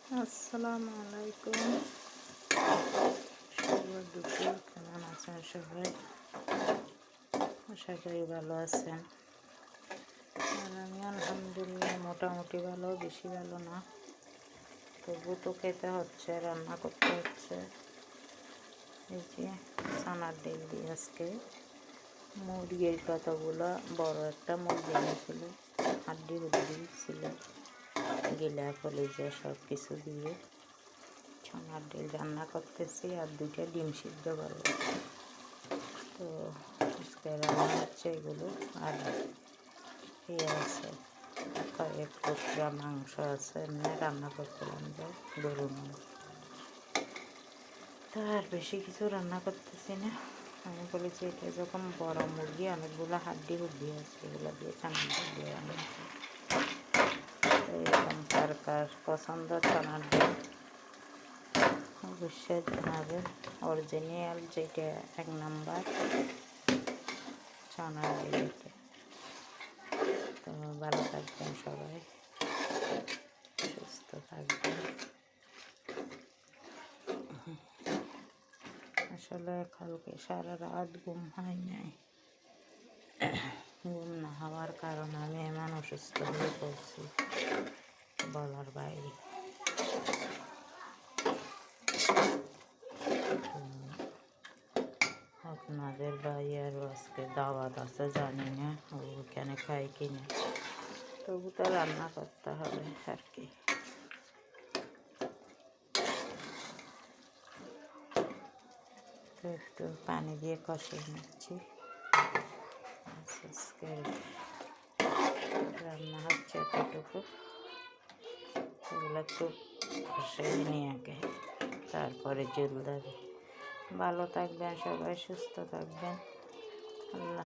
আসসালামু আলাইকুম। শুভ দুপুর। কেমন আছেন সবাই? আশা করি ভালো আছেন। আর আমি আলহামদুলিল্লাহ মোটামুটি ভালো, বেশি ভালো না, তবু তো খেতে হচ্ছে, রান্না করতে হচ্ছে। এই যে ছানার ডিম দিয়ে আজকে মুরগির কতগুলো বড় একটা মুরগি এনেছিল, হাড্ডি হুড্ডি ছিল, গিলা কলিজা সব কিছু দিয়ে ছানার ডিম রান্না করতেছি আর 2টা ডিম সিদ্ধ করবো। তো আজকে রান্না হচ্ছে এগুলো। আর আছে কয়েক টুকরা মাংস আছে, এমনি রান্না করছিলাম যে গরুর মাংস। তো আর বেশি কিছু রান্না করতেছি না। আমি বলেছি এটা যখন বড় মুরগি, অনেকগুলো হাড্ডি হুড্ডি আছে, এগুলো দিয়ে ছানার ডিম দিয়ে রান্না করি। এরকম কার কার পছন্দ ছানার ডিম অবশ্যই জানাবেন। অরিজিনাল যেটা 1 নাম্বার ছানার ডিম। তো ভালো থাকবেন সবাই, সুস্থ থাকবেন। আসলে কালকে সারা রাত ঘুম হয় নাই। ঘুম না হওয়ার কারণে আমি এমন অসুস্থ হয়ে পড়ছি, বলার বাইরে। আপনাদের ভাইয়েরও আজকে দাওয়াত আছে, জানি না ওখানে খাই কিনা, তবু তো রান্না করতে হবে আর কি। তো একটু পানি দিয়ে কষিয়ে নিচ্ছি। আজকে রান্না হচ্ছে এতটুকু, এগুলো একটু কষিয়ে নিয়ে আগে, তারপরে জল দেবে। ভালো থাকবেন সবাই, সুস্থ থাকবেন। আল্লাহ।